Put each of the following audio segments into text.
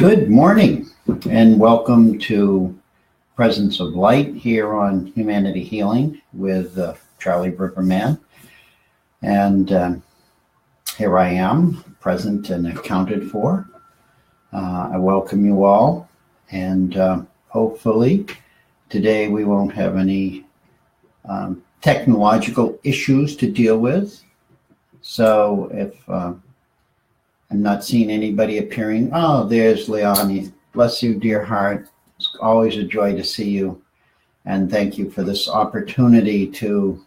Good morning and welcome to Presence of Light here on Humanity Healing with Charlie Ripperman. And here I am, present and accounted for. I welcome you all, and hopefully today we won't have any technological issues to deal with. So if I'm not seeing anybody appearing. Oh, there's Leonie. Bless you, dear heart. It's always a joy to see you. And thank you for this opportunity to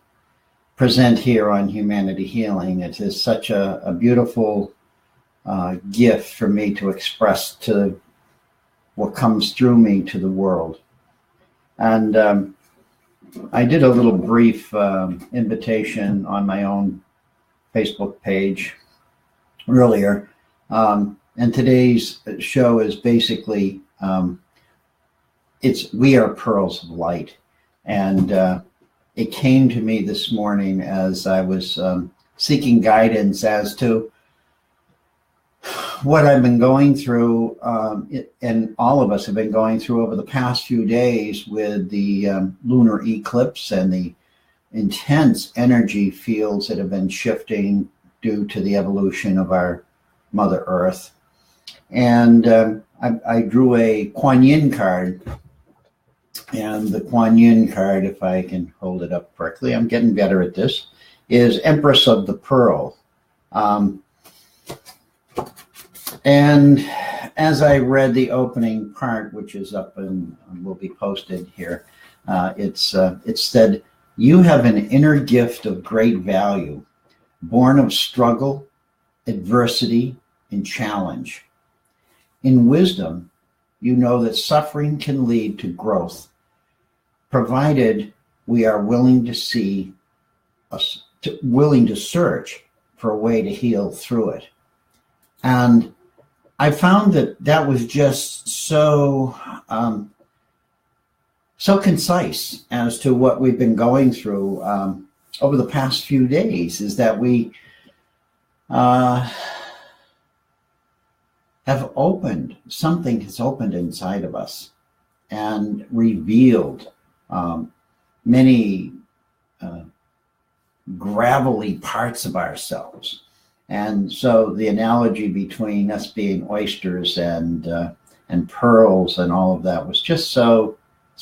present here on Humanity Healing. It is such a beautiful gift for me to express to what comes through me to the world. And I did a little brief invitation on my own Facebook page earlier. And today's show is basically, we are pearls of light. And it came to me this morning as I was seeking guidance as to what I've been going through, and all of us have been going through over the past few days with the lunar eclipse and the intense energy fields that have been shifting due to the evolution of our Mother Earth. And I drew a Kuan Yin card. And the Kuan Yin card, if I can hold it up correctly, I'm getting better at this, is Empress of the Pearl. And as I read the opening part, which is up and will be posted here, it said, "You have an inner gift of great value, born of struggle, adversity, and challenge. In wisdom, you know that suffering can lead to growth, provided we are willing to search for a way to heal through it." And I found that was just so concise as to what we've been going through over the past few days, is that we something has opened inside of us and revealed many gravelly parts of ourselves. And so the analogy between us being oysters and pearls and all of that was just so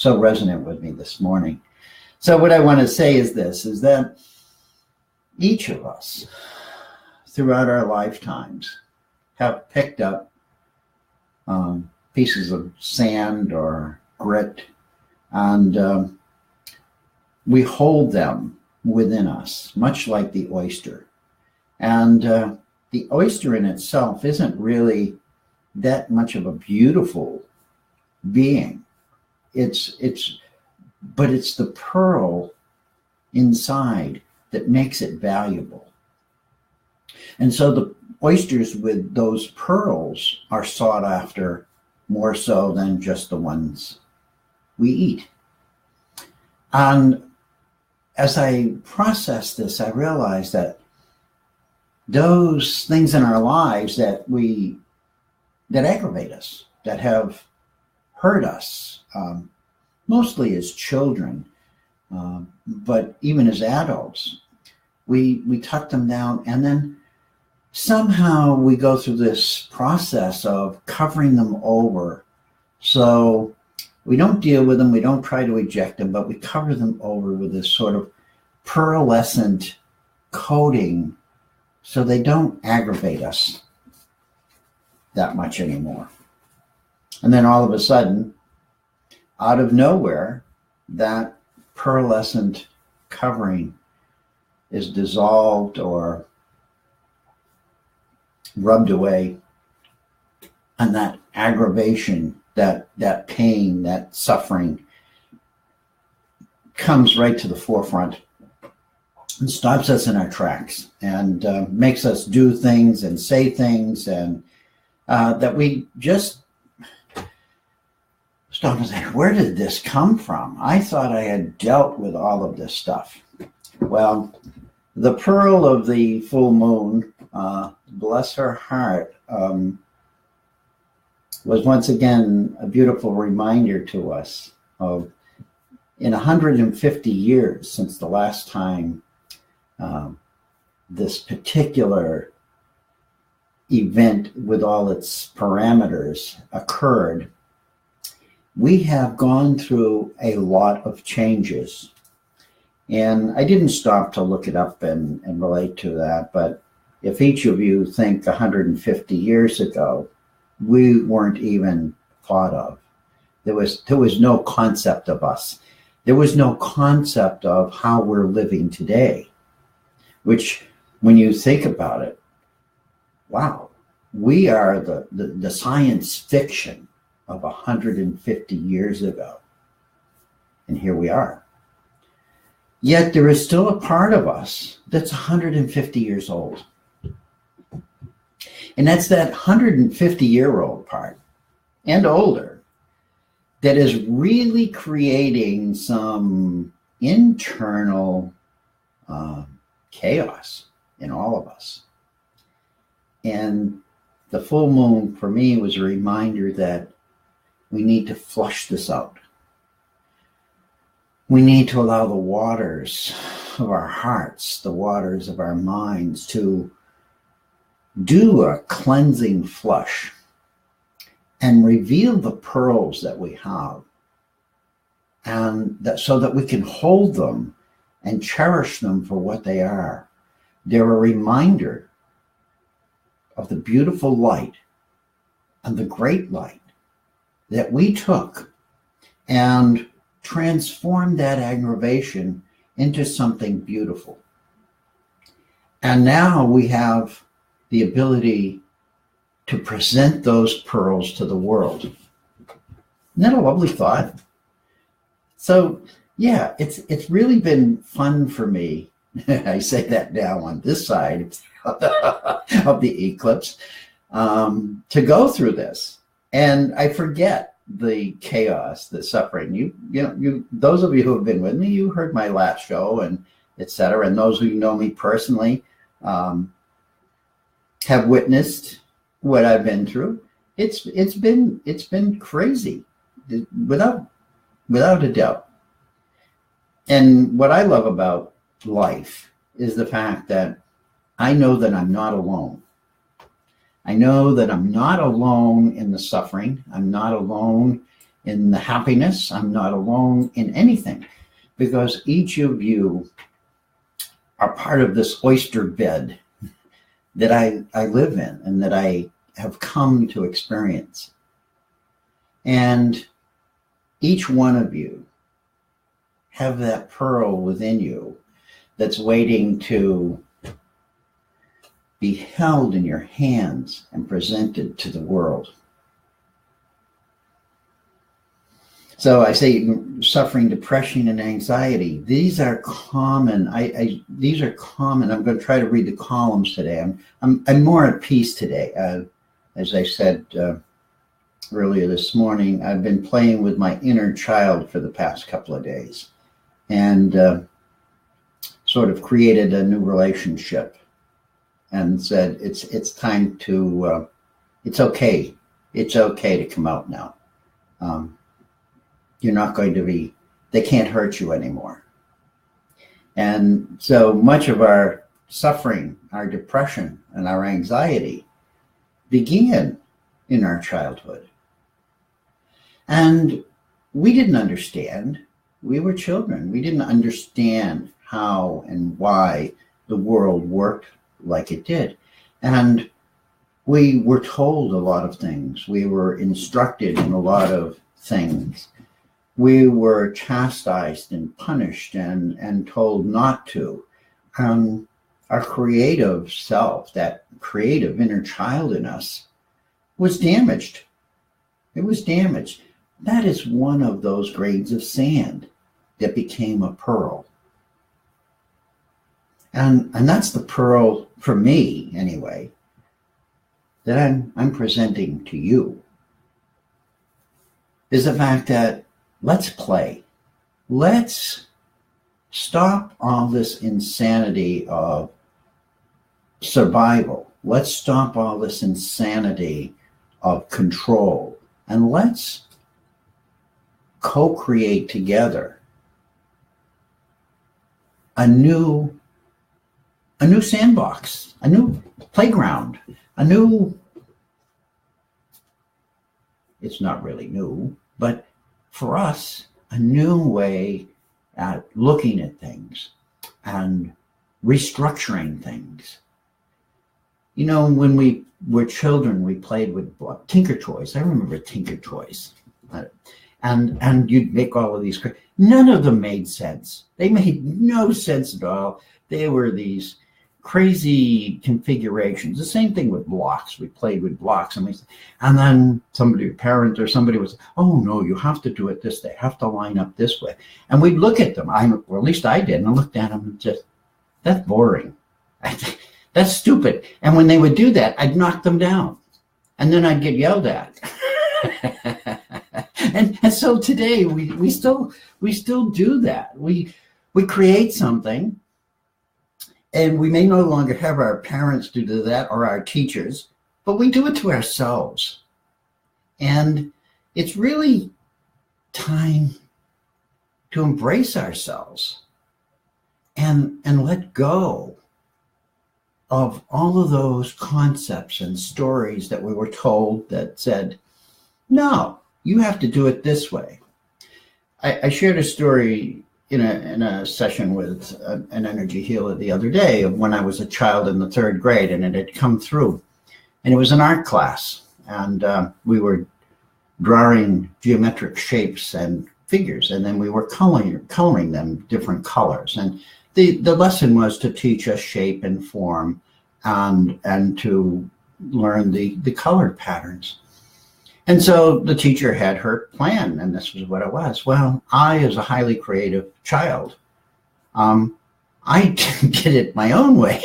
resonant with me this morning. So what I want to say is this, is that each of us throughout our lifetimes have picked up pieces of sand or grit, and we hold them within us, much like the oyster. And the oyster in itself isn't really that much of a beautiful being. But it's the pearl inside that makes it valuable. And so the oysters with those pearls are sought after more so than just the ones we eat. And as I process this, I realized that those things in our lives that aggravate us, that have hurt us, mostly as children, but even as adults, we tuck them down, and then somehow we go through this process of covering them over. So we don't deal with them, we don't try to eject them, but we cover them over with this sort of pearlescent coating so they don't aggravate us that much anymore. And then all of a sudden, out of nowhere, that pearlescent covering is dissolved or rubbed away, and that aggravation, that pain, that suffering comes right to the forefront and stops us in our tracks and makes us do things and say things and that we just stop and say, where did this come from? I thought I had dealt with all of this stuff. Well, the pearl of the full moon, bless her heart, was once again a beautiful reminder to us of, in 150 years since the last time this particular event with all its parameters occurred, we have gone through a lot of changes. And I didn't stop to look it up and relate to that, but if each of you think 150 years ago, we weren't even thought of. There was no concept of us. There was no concept of how we're living today, which, when you think about it, wow, we are the science fiction of 150 years ago. And here we are. Yet there is still a part of us that's 150 years old. And that's that 150-year-old part and older that is really creating some internal chaos in all of us. And the full moon for me was a reminder that we need to flush this out. We need to allow the waters of our hearts, the waters of our minds, to do a cleansing flush and reveal the pearls that we have, and that so that we can hold them and cherish them for what they are. They're a reminder of the beautiful light and the great light that we took and transformed that aggravation into something beautiful. And now we have the ability to present those pearls to the world. Isn't that a lovely thought? So yeah, it's really been fun for me. I say that now on this side of the eclipse, to go through this. And I forget the chaos, the suffering. You those of you who have been with me, you heard my last show and etc. And those who know me personally have witnessed what I've been through. It's been crazy, without a doubt. And what I love about life is the fact that I know that I'm not alone. I know that I'm not alone in the suffering. I'm not alone in the happiness. I'm not alone in anything, because each of you are part of this oyster bed that I live in and that I have come to experience. And each one of you have that pearl within you that's waiting to be held in your hands and presented to the world. So I say suffering, depression, and anxiety. These are common. These are common. I'm going to try to read the columns today. I'm more at peace today. As I said earlier this morning, I've been playing with my inner child for the past couple of days, and sort of created a new relationship, and said it's time to it's okay to come out now. You're not going to be, they can't hurt you anymore. And so much of our suffering, our depression, and our anxiety began in our childhood. And we didn't understand. We were children. We didn't understand how and why the world worked like it did. And we were told a lot of things. We were instructed in a lot of things. We were chastised and punished and told not to. Our creative self, that creative inner child in us, was damaged. It was damaged. That is one of those grains of sand that became a pearl. And that's the pearl, for me anyway, that I'm presenting to you, is the fact that let's play. Let's stop all this insanity of survival. Let's stop all this insanity of control. and let's co-create together a new sandbox, a new playground, it's not really new, but for us, a new way at looking at things and restructuring things. You know, when we were children, we played with Tinker Toys. I remember Tinker Toys. And you'd make all of these. None of them made sense. They made no sense at all. They were these crazy configurations. The same thing with blocks. We played with blocks, and then somebody, a parent or somebody was, oh no, you have to do it this way. Have to line up this way. And we'd look at them. Or at least I did. And I looked at them and just, that's boring. That's stupid. And when they would do that, I'd knock them down, and then I'd get yelled at. and so today we still do that. We create something. And we may no longer have our parents do that or our teachers, but we do it to ourselves. And it's really time to embrace ourselves and let go of all of those concepts and stories that we were told that said, no, you have to do it this way. I shared a story in a session with an energy healer the other day of when I was a child in the 3rd grade, and it had come through. And it was an art class, and we were drawing geometric shapes and figures, and then we were coloring them different colors. And the lesson was to teach us shape and form and to learn the color patterns. And so the teacher had her plan, and this was what it was. Well, I, as a highly creative child, I did it my own way,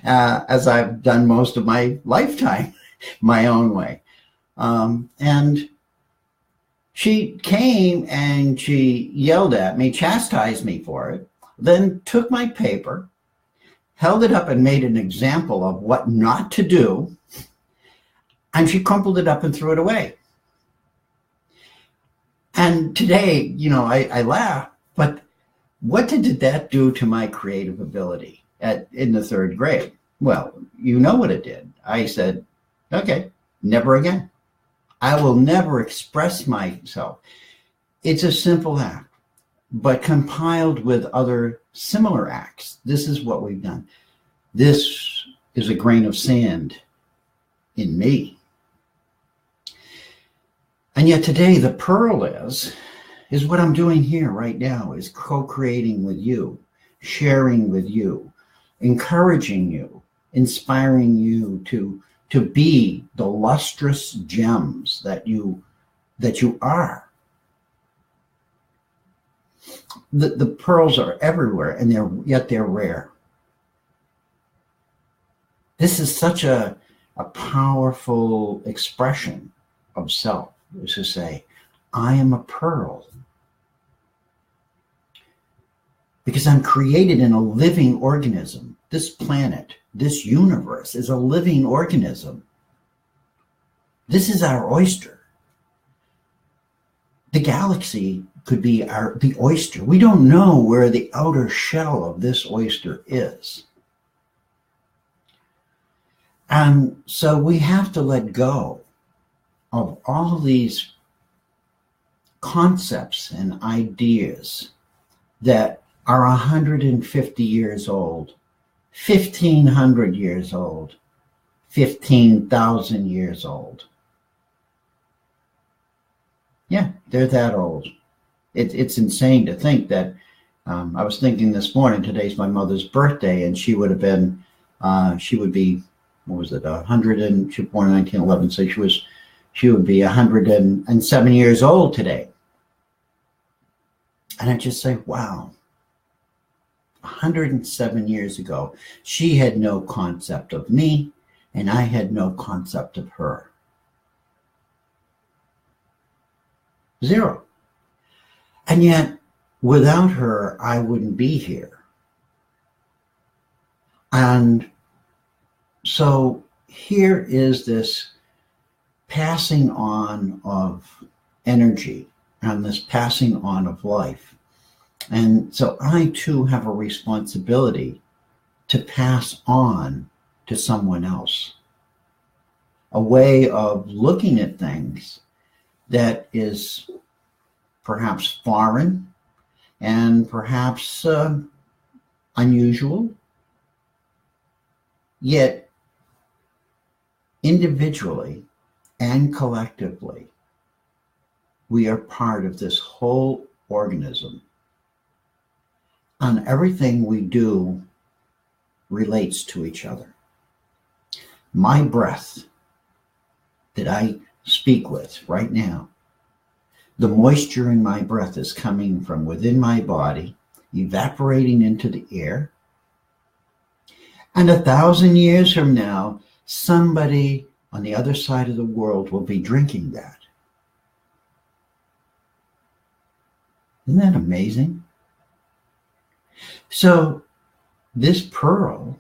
as I've done most of my lifetime, my own way. And she came and she yelled at me, chastised me for it, then took my paper, held it up and made an example of what not to do, and she crumpled it up and threw it away. And today, you know, I laugh, but what did that do to my creative ability in the 3rd grade? Well, you know what it did. I said, okay, never again. I will never express myself. It's a simple act, but compiled with other similar acts. This is what we've done. This is a grain of sand in me. And yet today, the pearl is what I'm doing here right now, is co-creating with you, sharing with you, encouraging you, inspiring you to be the lustrous gems that you are. The pearls are everywhere, and yet they're rare. This is such a powerful expression of self, is to say, I am a pearl. Because I'm created in a living organism. This planet, this universe is a living organism. This is our oyster. The galaxy could be the oyster. We don't know where the outer shell of this oyster is. And so we have to let go of all these concepts and ideas that are 150 years old, 1,500 years old, 15,000 years old. Yeah, they're that old. It's insane to think that. I was thinking this morning, today's my mother's birthday, and she would be, what was it, 100, and she was born in 1911, so she would be 107 years old today. And I just say, wow, 107 years ago, she had no concept of me, and I had no concept of her. Zero. And yet, without her, I wouldn't be here. And so here is this passing on of energy and this passing on of life. And so I too have a responsibility to pass on to someone else a way of looking at things that is perhaps foreign and perhaps unusual, yet individually and collectively, we are part of this whole organism. And everything we do relates to each other. My breath that I speak with right now, the moisture in my breath is coming from within my body, evaporating into the air. And 1,000 years from now, somebody on the other side of the world will be drinking that. Isn't that amazing? So this pearl,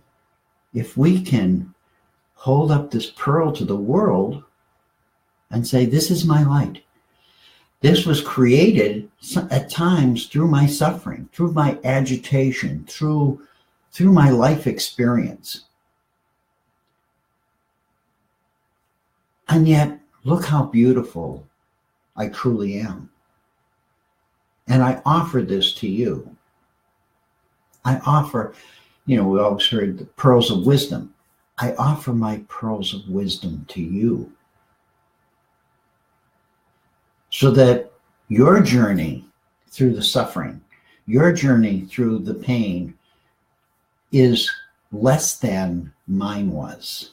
if we can hold up this pearl to the world and say, this is my light. This was created at times through my suffering, through my agitation, through my life experience. And yet, look how beautiful I truly am. And I offer this to you. I offer, we always heard the pearls of wisdom. I offer my pearls of wisdom to you so that your journey through the suffering, your journey through the pain is less than mine was.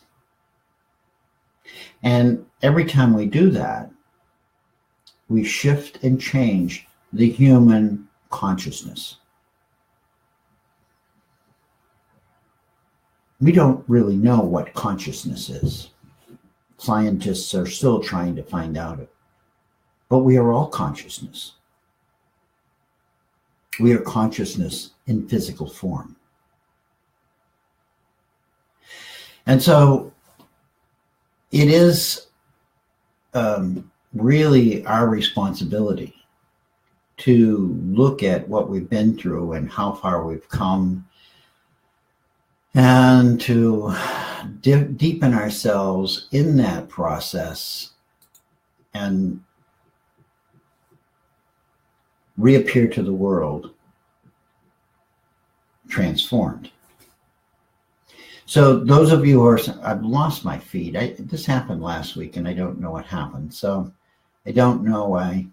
And every time we do that, we shift and change the human consciousness. We don't really know what consciousness is. Scientists are still trying to find out it. But we are all consciousness. We are consciousness in physical form. And so it is really our responsibility to look at what we've been through and how far we've come, and to deepen ourselves in that process and reappear to the world transformed. So those of you who are, I've lost my feed. This happened last week and I don't know what happened. So I don't know why.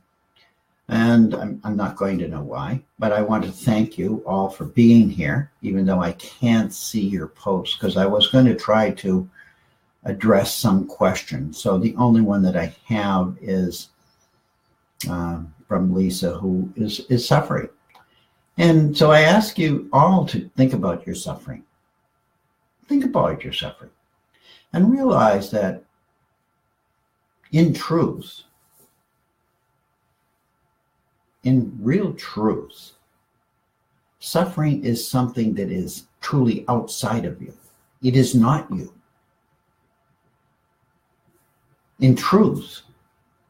And I'm not going to know why, but I want to thank you all for being here, even though I can't see your posts, because I was going to try to address some questions. So the only one that I have is from Lisa, who is suffering. And so I ask you all to think about your suffering. Think about your suffering and realize that in truth, in real truth, suffering is something that is truly outside of you. It is not you. In truth,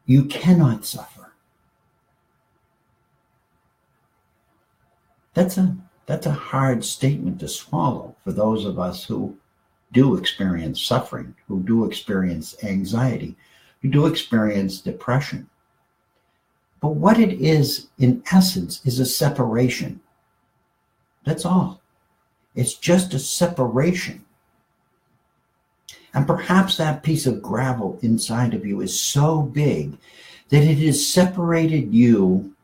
you cannot suffer. That's a hard statement to swallow for those of us who do experience suffering, who do experience anxiety, who do experience depression. But what it is, in essence, is a separation. That's all. It's just a separation. And perhaps that piece of gravel inside of you is so big that it has separated you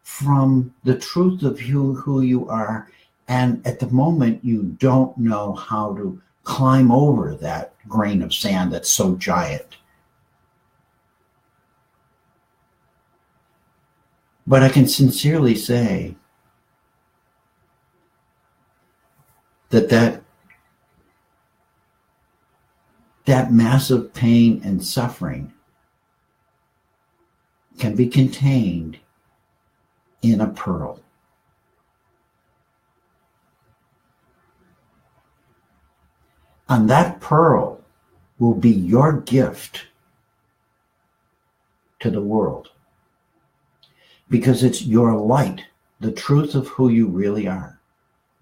from the truth of who you are. And at the moment, you don't know how to climb over that grain of sand that's so giant. But I can sincerely say that massive pain and suffering can be contained in a pearl. And that pearl will be your gift to the world, because it's your light, the truth of who you really are,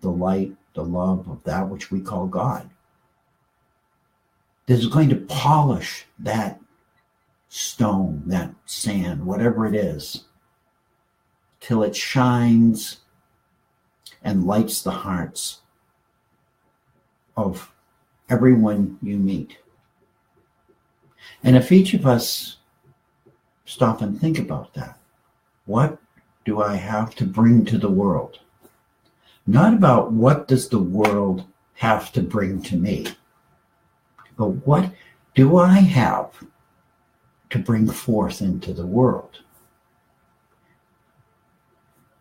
the light, the love of that which we call God, that is going to polish that stone, that sand, whatever it is, till it shines and lights the hearts of everyone you meet. And if each of us stop and think about that, what do I have to bring to the world? Not about what does the world have to bring to me, but what do I have to bring forth into the world?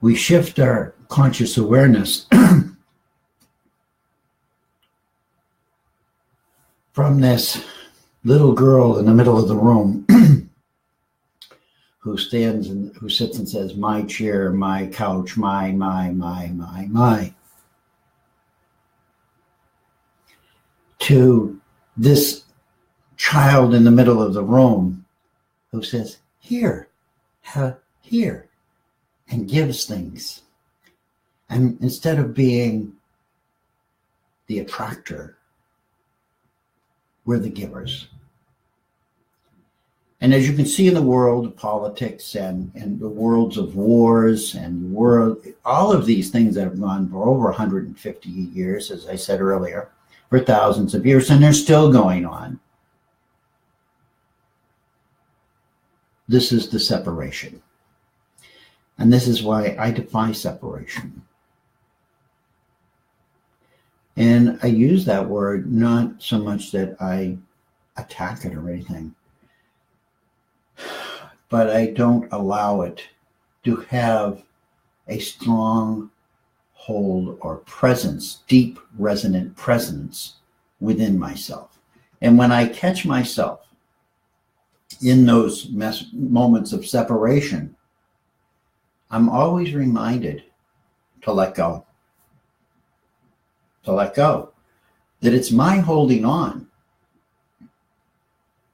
We shift our conscious awareness from this little girl in the middle of the room who stands and who sits and says, my chair, my couch, my, to this child in the middle of the room who says, here, here, and gives things. And instead of being the attractor, we're the givers. And as you can see in the world of politics and the worlds of wars and all of these things that have gone for over 150 years, as I said earlier, for thousands of years, and they're still going on. This is the separation. And this is why I defy separation. And I use that word not so much that I attack it or anything, but I don't allow it to have a strong hold or presence, deep resonant presence within myself. And when I catch myself in those moments of separation, I'm always reminded to let go. To let go. That it's my holding on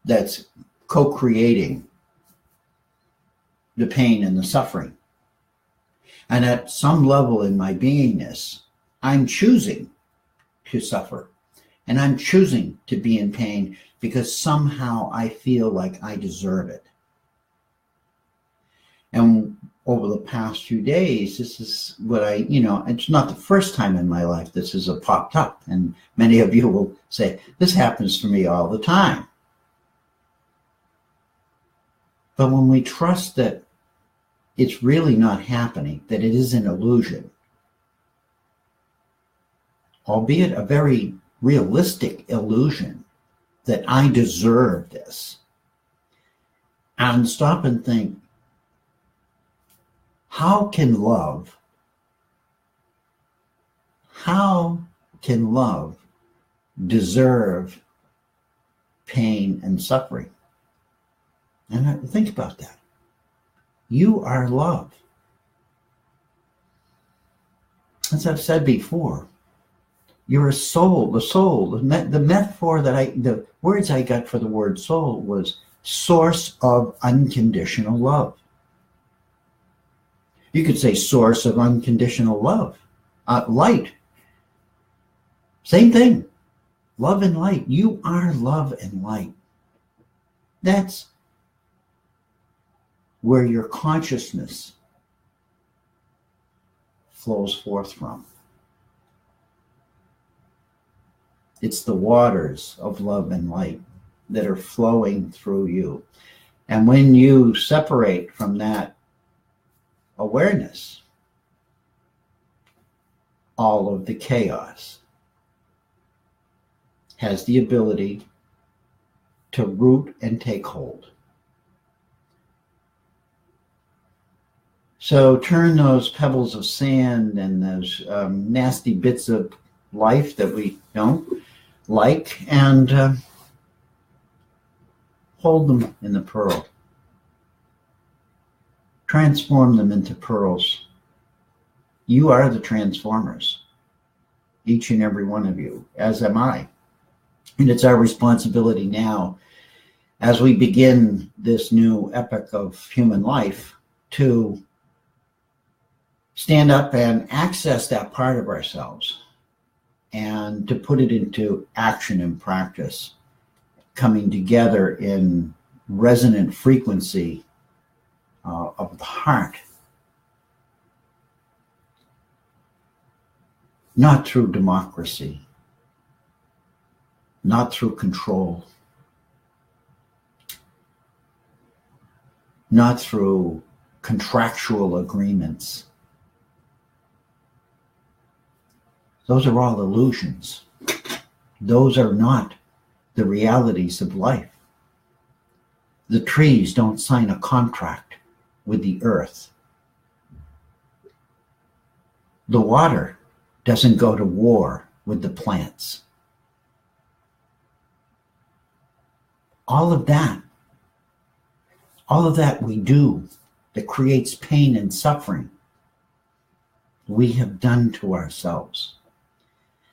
that's co-creating the pain and the suffering. And at some level in my beingness, I'm choosing to suffer. And I'm choosing to be in pain because somehow I feel like I deserve it. And over the past few days, this is what it's not the first time in my life this has popped up. And many of you will say, this happens to me all the time. But when we trust that it's really not happening, that it is an illusion, albeit a very realistic illusion, that I deserve this, and stop and think, how can love deserve pain and suffering? And think about that. You are love. As I've said before, you're a soul. The metaphor the words I got for the word soul was source of unconditional love. You could say source of unconditional love. Light. Same thing. Love and light. You are love and light. That's where your consciousness flows forth from. It's the waters of love and light that are flowing through you. And when you separate from that awareness, all of the chaos has the ability to root and take hold. So turn those pebbles of sand and those nasty bits of life that we don't like and hold them in the pearl. Transform them into pearls. You are the transformers, each and every one of you, as am I. And it's our responsibility now as we begin this new epoch of human life, to stand up and access that part of ourselves and to put it into action and practice, coming together in resonant frequency of the heart, not through democracy, not through control, not through contractual agreements. Those are all illusions. Those are not the realities of life. The trees don't sign a contract with the earth. The water doesn't go to war with the plants. All of that we do that creates pain and suffering, we have done to ourselves.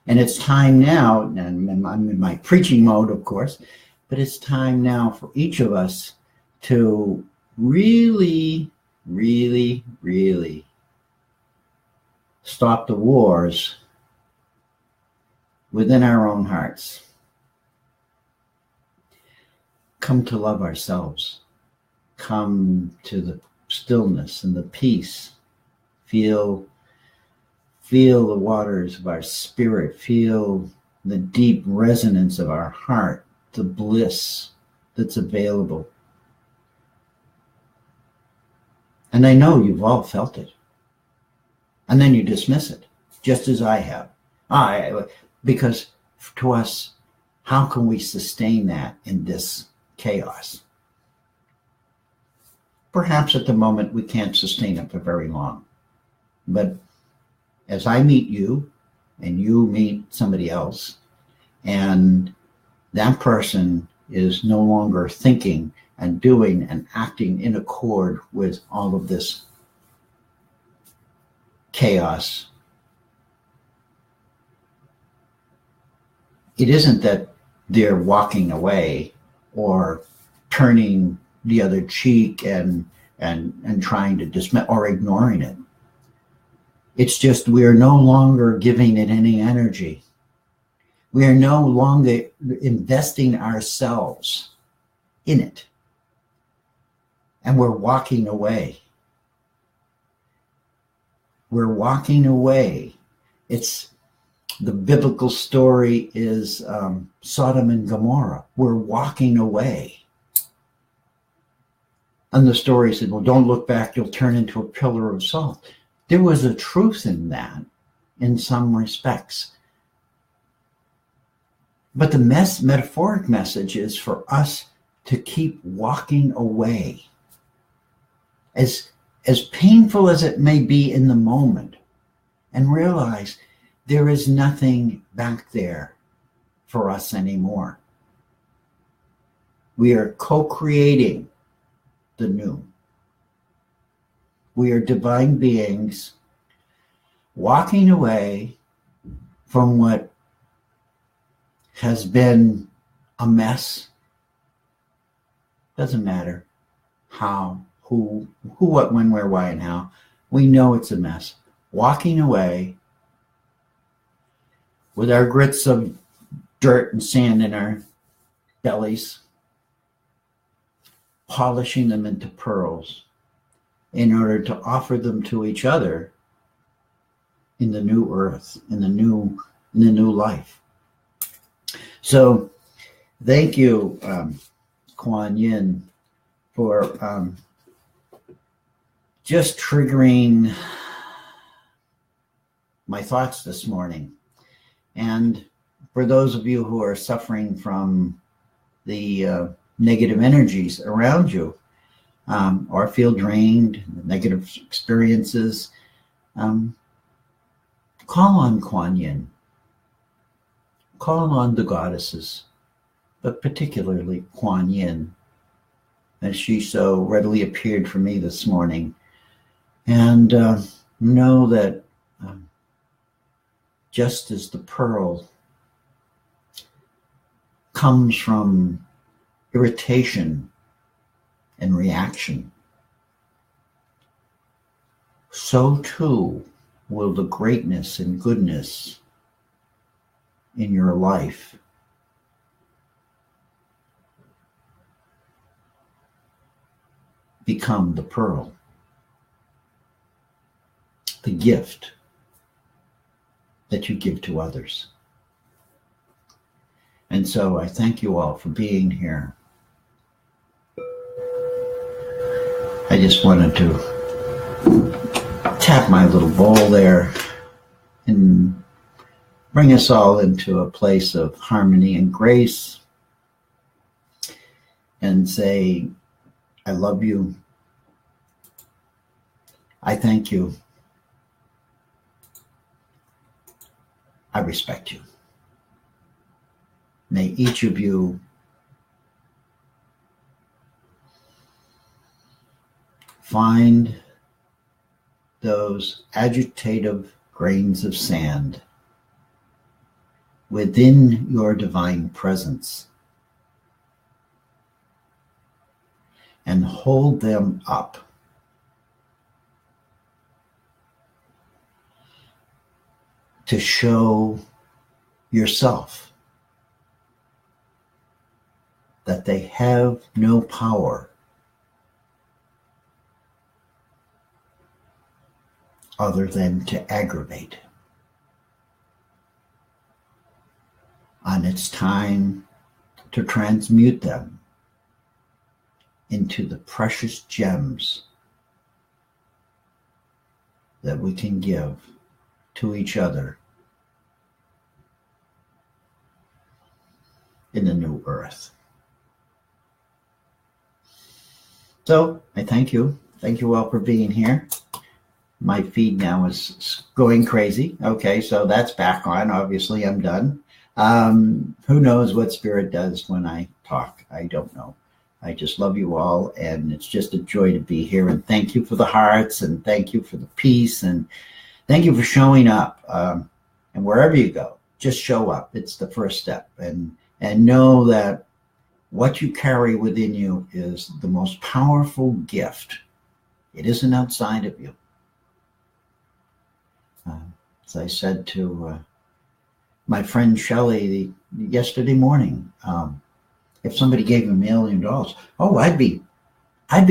And it's time now, and I'm in my preaching mode, of course, but it's time now for each of us to really, really, really stop the wars within our own hearts. Come to love ourselves. Come to the stillness and the peace. Feel the waters of our spirit. Feel the deep resonance of our heart, the bliss that's available. And I know you've all felt it. And then you dismiss it, just as I have. Because to us, how can we sustain that in this chaos? Perhaps at the moment we can't sustain it for very long. But as I meet you and you meet somebody else, and that person is no longer thinking and doing and acting in accord with all of this chaos, it isn't that they're walking away or turning the other cheek and trying to dismiss or ignoring it. It's just we are no longer giving it any energy. We are no longer investing ourselves in it. And we're walking away. We're walking away. It's the biblical story is Sodom and Gomorrah. We're walking away. And the story said, well, don't look back, you'll turn into a pillar of salt. There was a truth in that in some respects. But the metaphoric message is for us to keep walking away. As painful as it may be in the moment, and realize there is nothing back there for us anymore. We are co-creating the new. We are divine beings walking away from what has been a mess. Doesn't matter how, who, what, when, where, why, and how. We know it's a mess. Walking away with our grits of dirt and sand in our bellies, polishing them into pearls in order to offer them to each other in the new earth, in the new life. So thank you, Kuan Yin, for just triggering my thoughts this morning. And for those of you who are suffering from the negative energies around you, or feel drained, negative experiences, call on Kuan Yin. Call on the goddesses, but particularly Kuan Yin, as she so readily appeared for me this morning. And know that just as the pearl comes from irritation and reaction, so too will the greatness and goodness in your life become the pearl, the gift that you give to others. And so I thank you all for being here. I just wanted to tap my little bowl there and bring us all into a place of harmony and grace and say, I love you. I thank you. I respect you. May each of you find those agitative grains of sand within your divine presence and hold them up to show yourself that they have no power other than to aggravate. And it's time to transmute them into the precious gems that we can give to each other in the new earth. So I thank you. Thank you all for being here. My feed now is going crazy. Okay, so that's back on. Obviously, I'm done. Who knows what spirit does when I talk? I don't know. I just love you all, and it's just a joy to be here. And thank you for the hearts, and thank you for the peace, and thank you for showing up. And wherever you go, just show up. It's the first step. And know that what you carry within you is the most powerful gift. It isn't outside of you. As I said to my friend Shelley yesterday morning, if somebody gave me $1 million, oh, I'd be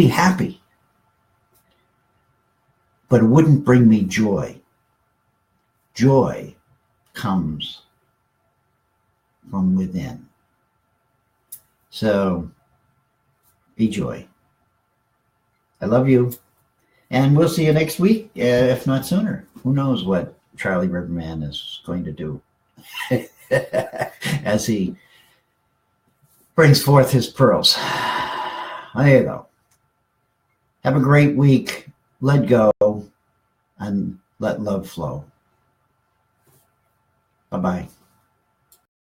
happy. But it wouldn't bring me joy. Joy comes from within. So be joy. I love you. And we'll see you next week, if not sooner. Who knows what Charlie Riverman is going to do as he brings forth his pearls. There you go. Have a great week. Let go and let love flow. Bye-bye.